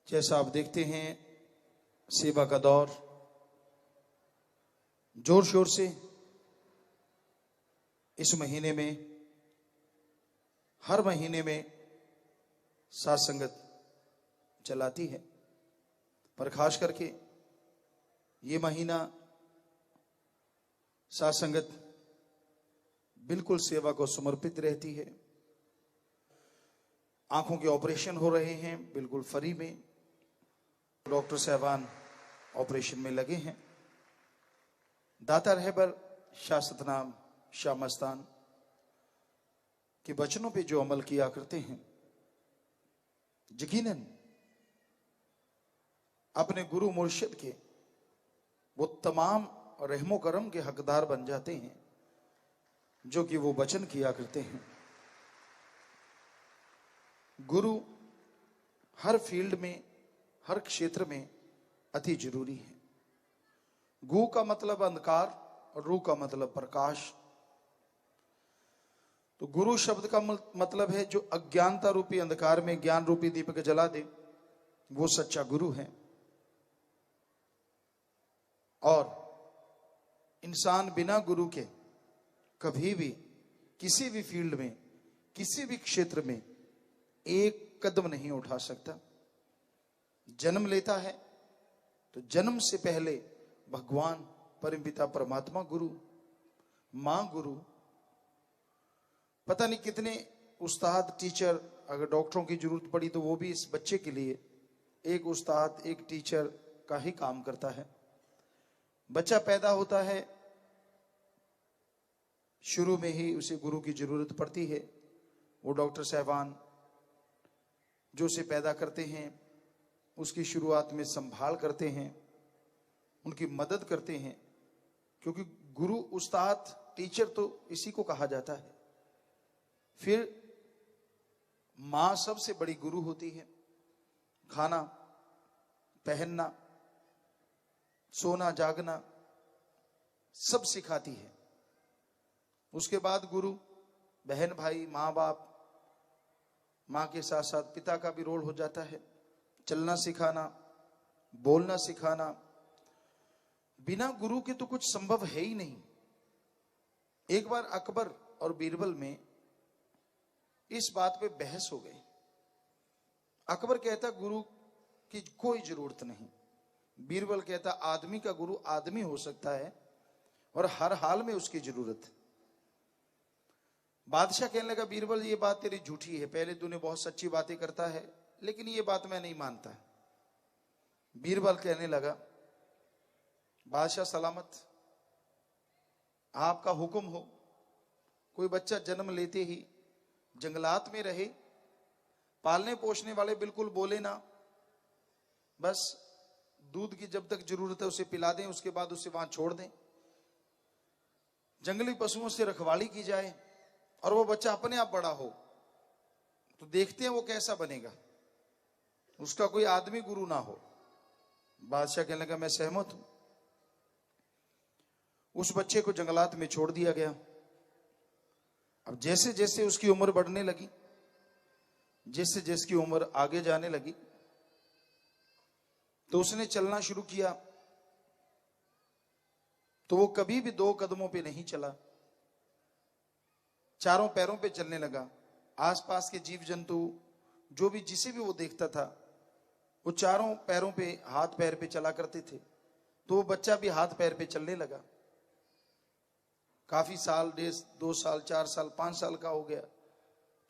जैसा आप देखते हैं सेवा का दौर जोर शोर से इस महीने में, हर महीने में साथ संगत चलाती है, पर खास करके ये महीना साथ संगत बिल्कुल सेवा को समर्पित रहती है। आंखों के ऑपरेशन हो रहे हैं बिल्कुल फ्री में, डॉक्टर साहबान ऑपरेशन में लगे हैं। दाता रहबर शाह सतनाम शाह मस्तान के वचनों पे जो अमल किया करते हैं, यकीनन अपने गुरु मुर्शिद के वो तमाम रहमो करम के हकदार बन जाते हैं जो कि वो वचन किया करते हैं। गुरु हर फील्ड में, हर क्षेत्र में अति जरूरी है। गु का मतलब अंधकार और रू का मतलब प्रकाश। तो गुरु शब्द का मतलब है जो अज्ञानता रूपी अंधकार में ज्ञान रूपी दीपक जला दे, वो सच्चा गुरु है। और इंसान बिना गुरु के कभी भी किसी भी फील्ड में, किसी भी क्षेत्र में एक कदम नहीं उठा सकता। जन्म लेता है तो जन्म से पहले भगवान परमपिता परमात्मा गुरु, मां गुरु, पता नहीं कितने उस्ताद टीचर, अगर डॉक्टरों की जरूरत पड़ी तो वो भी इस बच्चे के लिए एक उस्ताद, एक टीचर का ही काम करता है। बच्चा पैदा होता है, शुरू में ही उसे गुरु की जरूरत पड़ती है। वो डॉक्टर साहबान जो उसे पैदा करते हैं, उसकी शुरुआत में संभाल करते हैं, उनकी मदद करते हैं, क्योंकि गुरु, उस्ताद, टीचर तो इसी को कहा जाता है। फिर मां सबसे बड़ी गुरु होती है। खाना, पहनना, सोना, जागना सब सिखाती है। उसके बाद गुरु, बहन, भाई, माँ बाप, माँ के साथ साथ पिता का भी रोल हो जाता है। चलना सिखाना, बोलना सिखाना। बिना गुरु के तो कुछ संभव है ही नहीं। एक बार अकबर और बीरबल में इस बात पे बहस हो गई। अकबर कहता गुरु की कोई जरूरत नहीं, बीरबल कहता आदमी का गुरु आदमी हो सकता है और हर हाल में उसकी जरूरत है। बादशाह कहने लगा बीरबल ये बात तेरी झूठी है, पहले तूने बहुत सच्ची बातें करता है लेकिन ये बात मैं नहीं मानता। बीरबल कहने लगा बादशाह सलामत, आपका हुक्म हो। कोई बच्चा जन्म लेते ही जंगलात में रहे, पालने पोषने वाले बिल्कुल बोले ना, बस दूध की जब तक जरूरत है उसे पिला दें, उसके बाद उसे वहां छोड़ दें। जंगली पशुओं से रखवाली की जाए और वो बच्चा अपने आप बड़ा हो, तो देखते हैं वो कैसा बनेगा। उसका कोई आदमी गुरु ना हो। बादशाह कहने लगा मैं सहमत हूं। उस बच्चे को जंगलात में छोड़ दिया गया। अब जैसे जैसे उसकी उम्र बढ़ने लगी, जैसे जैसे की उम्र आगे जाने लगी, तो उसने चलना शुरू किया। तो वो कभी भी दो कदमों पे नहीं चला, चारों पैरों पे चलने लगा। आसपास के जीव जंतु जो भी, जिसे भी वो देखता था, वो चारों पैरों पे, हाथ पैर पे चला करते थे। तो वो बच्चा भी हाथ पैर पे चलने लगा। काफी साल, 2 साल, 4 साल, 5 साल का हो गया।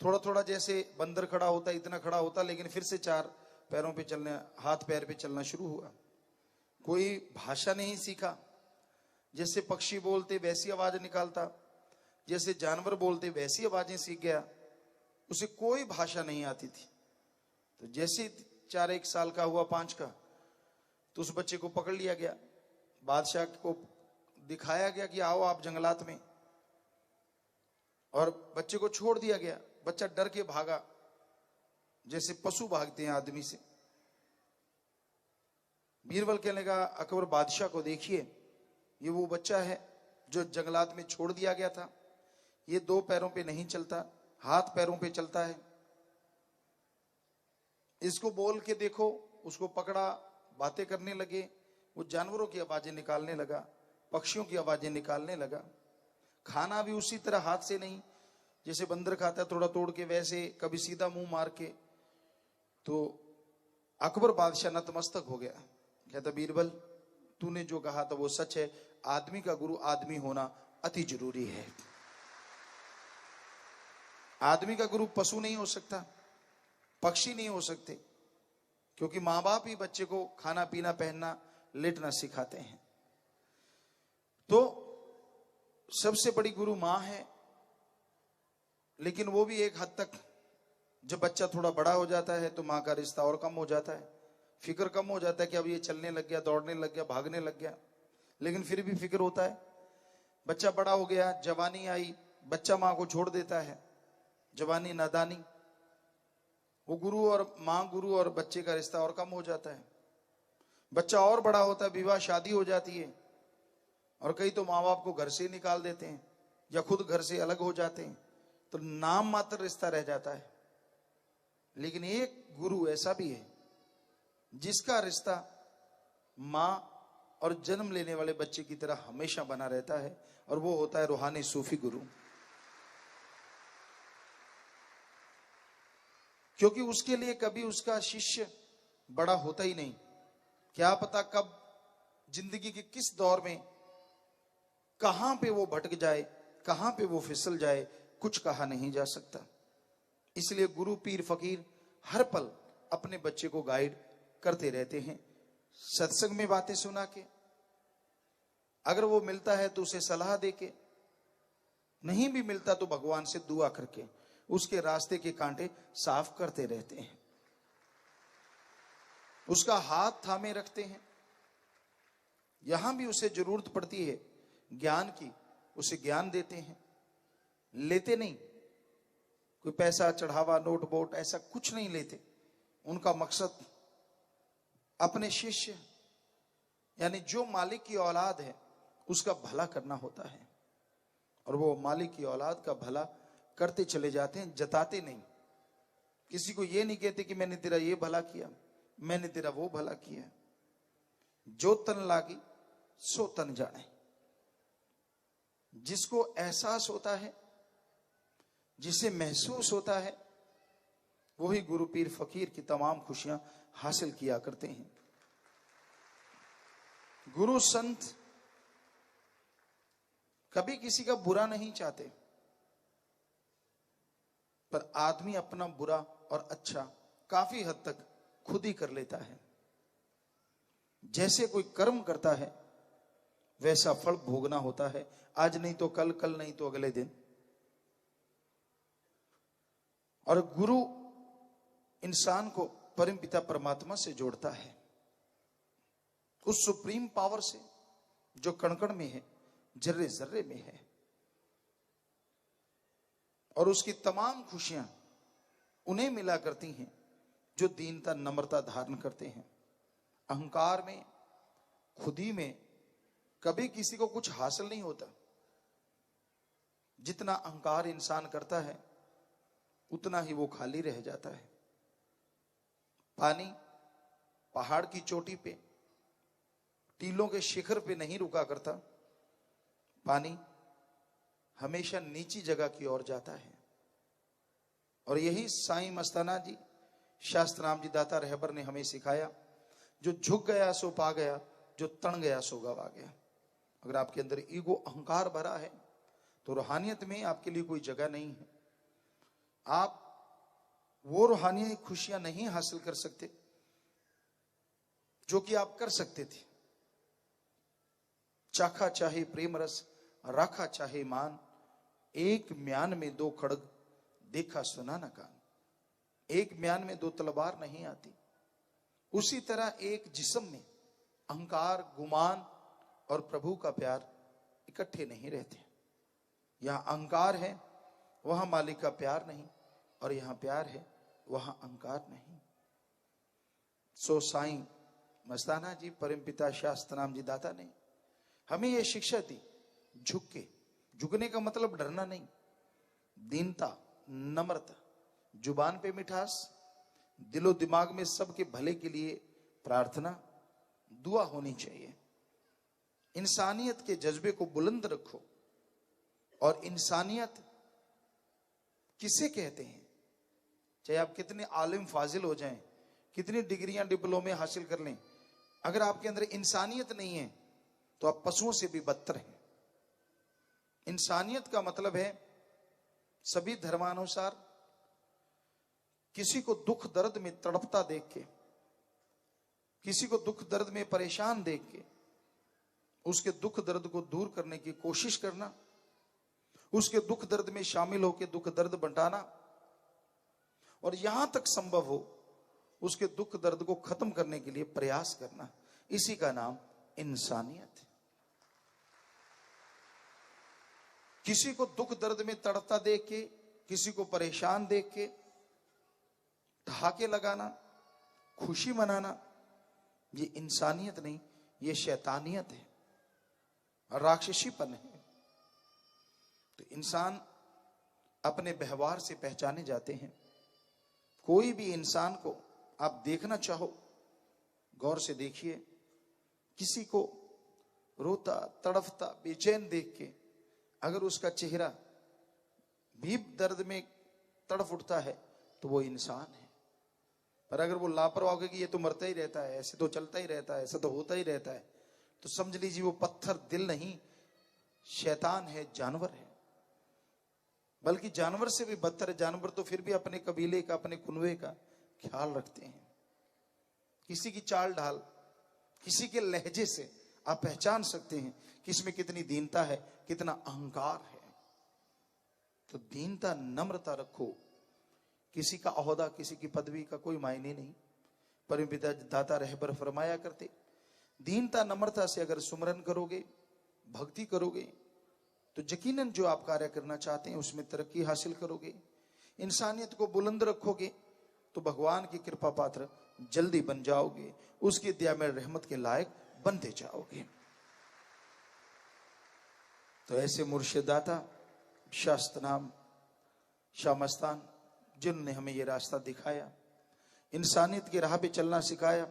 थोड़ा थोड़ा जैसे बंदर खड़ा होता इतना खड़ा होता, लेकिन फिर से 4 पैरों पे चलने, हाथ पैर पे चलना शुरू हुआ। कोई भाषा नहीं सीखा, जैसे पक्षी बोलते वैसी आवाज निकालता, जैसे जानवर बोलते वैसी आवाजें सीख गया। उसे कोई भाषा नहीं आती थी। तो जैसे 4-1 साल का हुआ, 5 का, तो उस बच्चे को पकड़ लिया गया। बादशाह को दिखाया गया कि आओ आप जंगलात में, और बच्चे को छोड़ दिया गया। बच्चा डर के भागा, जैसे पशु भागते हैं आदमी से। बीरबल कहने लगा अकबर बादशाह को देखिए, ये वो बच्चा है जो जंगलात में छोड़ दिया गया था। ये 2 पैरों पे नहीं चलता, हाथ पैरों पे चलता है। इसको बोल के देखो उसको पकड़ा, बातें करने लगे, वो जानवरों की आवाजें निकालने लगा, पक्षियों की आवाजें निकालने लगा। खाना भी उसी तरह हाथ से नहीं, जैसे बंदर खाता है थोड़ा तोड़ के, वैसे कभी सीधा मुंह मार के। तो अकबर बादशाह नतमस्तक हो गया, कहता बीरबल तूने जो कहा था वो सच है, आदमी का गुरु आदमी होना अति जरूरी है। आदमी का गुरु पशु नहीं हो सकता, पक्षी नहीं हो सकते, क्योंकि माँ बाप ही बच्चे को खाना पीना पहनना लेटना सिखाते हैं। तो सबसे बड़ी गुरु माँ है, लेकिन वो भी एक हद तक, जब बच्चा थोड़ा बड़ा हो जाता है तो माँ का रिश्ता और कम हो जाता है, फिक्र कम हो जाता है कि अब ये चलने लग गया, दौड़ने लग गया, भागने लग गया, लेकिन फिर भी फिक्र होता है। बच्चा बड़ा हो गया, जवानी आई, बच्चा माँ को छोड़ देता है, जवानी नादानी, वो गुरु और माँ, गुरु और बच्चे का रिश्ता और कम हो जाता है। बच्चा और बड़ा होता है, विवाह शादी हो जाती है, और कई तो माँ बाप को घर से निकाल देते हैं या खुद घर से अलग हो जाते हैं, तो नाम मात्र रिश्ता रह जाता है। लेकिन एक गुरु ऐसा भी है जिसका रिश्ता माँ और जन्म लेने वाले बच्चे की तरह हमेशा बना रहता है, और वो होता है रूहानी सूफी गुरु। क्योंकि उसके लिए कभी उसका शिष्य बड़ा होता ही नहीं, क्या पता कब जिंदगी के किस दौर में कहां पे वो भटक जाए, कहां पे वो फिसल जाए, कुछ कहा नहीं जा सकता। इसलिए गुरु पीर फकीर हर पल अपने बच्चे को गाइड करते रहते हैं, सत्संग में बातें सुना के, अगर वो मिलता है तो उसे सलाह दे के, नहीं भी मिलता तो भगवान से दुआ करके उसके रास्ते के कांटे साफ करते रहते हैं, उसका हाथ थामे रखते हैं। यहां भी उसे जरूरत पड़ती है ज्ञान की, उसे ज्ञान देते हैं, लेते नहीं, कोई पैसा चढ़ावा नोट बोट ऐसा कुछ नहीं लेते। उनका मकसद अपने शिष्य यानी जो मालिक की औलाद है उसका भला करना होता है, और वो मालिक की औलाद का भला करते चले जाते हैं, जताते नहीं। किसी को ये नहीं कहते कि मैंने तेरा ये भला किया, मैंने तेरा वो भला किया। जो तन लागी सो तन जाने। जिसको एहसास होता है, जिसे महसूस होता है, वही गुरु पीर फकीर की तमाम खुशियां हासिल किया करते हैं। गुरु संत कभी किसी का बुरा नहीं चाहते, पर आदमी अपना बुरा और अच्छा काफी हद तक खुद ही कर लेता है। जैसे कोई कर्म करता है वैसा फल भोगना होता है, आज नहीं तो कल, कल नहीं तो अगले दिन। और गुरु इंसान को परमपिता परमात्मा से जोड़ता है, उस सुप्रीम पावर से जो कण-कण में है, जर्रे जर्रे में है, और उसकी तमाम खुशियां उन्हें मिला करती हैं जो दीनता नम्रता धारण करते हैं। अहंकार में, खुदी में कभी किसी को कुछ हासिल नहीं होता। जितना अहंकार इंसान करता है उतना ही वो खाली रह जाता है। पानी पहाड़ की चोटी पे, टीलों के शिखर पे नहीं रुका करता, पानी हमेशा नीची जगह की ओर जाता है। और यही साईं मस्ताना जी, शास्त्रनाम जी दाता रहबर ने हमें सिखाया, जो झुक गया सो पा गया, जो तन गया सो गवा गया। अगर आपके अंदर ईगो अहंकार भरा है तो रूहानियत में आपके लिए कोई जगह नहीं है। आप वो रूहानी खुशियां नहीं हासिल कर सकते जो कि आप कर सकते थे। चाखा चाहे प्रेम रस, राखा चाहे मान, एक म्यान में दो खड़ग, देखा सुना न कान। एक म्यान में दो तलवार नहीं आती। उसी तरह एक जिस्म में अहंकार, गुमान और प्रभु का प्यार इकट्ठे नहीं रहते। यहां अहंकार है वहां मालिक का प्यार नहीं, और यहां प्यार है वहां अहंकार नहीं। सो साईं मस्ताना जी, परमपिता शास्त्रनाम जी दाता ने हमें यह शिक्षा दी, झुक के। झुकने का मतलब डरना नहीं, दीनता, नम्रता, जुबान पे मिठास, दिलो दिमाग में सबके भले के लिए प्रार्थना, दुआ होनी चाहिए। इंसानियत के जज्बे को बुलंद रखो। और इंसानियत किसे कहते हैं? चाहे आप कितने आलिम फाजिल हो जाएं, कितनी डिग्रियां डिप्लोमे हासिल कर लें, अगर आपके अंदर इंसानियत नहीं है तो आप पशुओं से भी बदतर हैं। इंसानियत का मतलब है सभी धर्मानुसार किसी को दुख दर्द में तड़पता देख के, किसी को दुख दर्द में परेशान देख के उसके दुख दर्द को दूर करने की कोशिश करना, उसके दुख दर्द में शामिल होकर दुख दर्द बंटाना, और यहां तक संभव हो उसके दुख दर्द को खत्म करने के लिए प्रयास करना, इसी का नाम इंसानियत है। किसी को दुख दर्द में तड़पता देख के, किसी को परेशान देख के ठहाके लगाना, खुशी मनाना, ये इंसानियत नहीं, ये शैतानियत है, राक्षसीपन है। तो इंसान अपने व्यवहार से पहचाने जाते हैं। कोई भी इंसान को आप देखना चाहो, गौर से देखिए, किसी को रोता तड़फता बेचैन देख के अगर उसका चेहरा भी दर्द में तड़फ उठता है तो वो इंसान है। पर अगर वो लापरवाह होगा कि ये तो मरता ही रहता है, ऐसे तो चलता ही रहता है, ऐसा तो होता ही रहता है, तो समझ लीजिए वो पत्थर दिल नहीं, शैतान है, जानवर है। बल्कि जानवर से भी बदतर है। जानवर तो फिर भी अपने कबीले का, अपने कुनवे का ख्याल रखते हैं। किसी की चाल ढाल, किसी के लहजे से आप पहचान सकते हैं कि इसमें कितनी दीनता है, कितना अहंकार है। तो दीनता, नम्रता रखो। किसी का ओहदा, किसी की पदवी का कोई मायने नहीं। परमपिता दाता रहबर फरमाया करते, दीनता नम्रता से अगर सुमरन करोगे, भक्ति करोगे, तो यकीनन जो आप कार्य करना चाहते हैं उसमें तरक्की हासिल करोगे। इंसानियत को बुलंद रखोगे तो भगवान की कृपा पात्र जल्दी बन जाओगे, उसकी दया में रहमत के लायक बनते जाओगे। तो ऐसे मुर्शिदाता शास्त्र नाम शाह मस्तान, जिन्होंने हमें ये रास्ता दिखाया, इंसानियत की राह पे चलना सिखाया,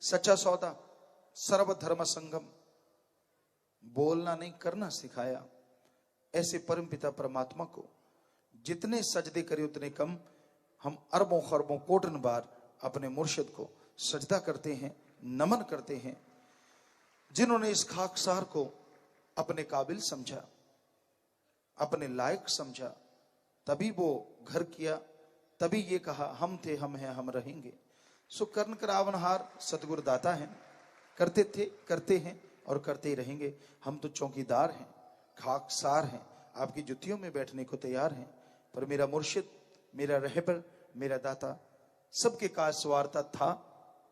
सच्चा सौदा, सर्वधर्म संगम, बोलना नहीं करना सिखाया, ऐसे परमपिता परमात्मा को जितने सजदे करे उतने कम। हम अरबों खरबों कोटन बार अपने मुर्शिद को सजदा करते हैं, नमन करते हैं, जिन्होंने इस खाकसार को अपने काबिल समझा, अपने लायक समझा, तभी वो घर किया, तभी ये कहा हम थे, हम हैं, हम रहेंगे। सो कर्ण करावनहार सतगुरु दाता हैं, करते थे, करते हैं और करते ही रहेंगे। हम तो चौकीदार हैं, खाकसार हैं, आपकी जुतियों में बैठने को तैयार हैं। पर मेरा मुर्शिद, मेरा रहबर, मेरा दाता सबके काज सवारता था।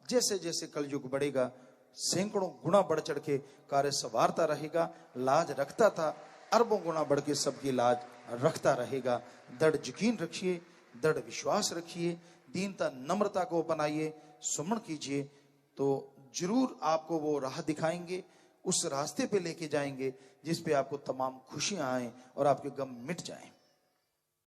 जैसे जैसे कलयुग बढ़ेगा सैकड़ों गुना बढ़ चढ़ के कार्य सवारता रहेगा। लाज रखता था, अरबों गुना बढ़ के सबकी लाज रखता रहेगा। दृढ़ यकीन रखिए, दृढ़ विश्वास रखिए, दीनता नम्रता को अपनाइए, सुमन कीजिए, तो जरूर आपको वो राह दिखाएंगे, उस रास्ते पे लेके जाएंगे जिस पे आपको तमाम खुशियां आए और आपके गम मिट जाएं।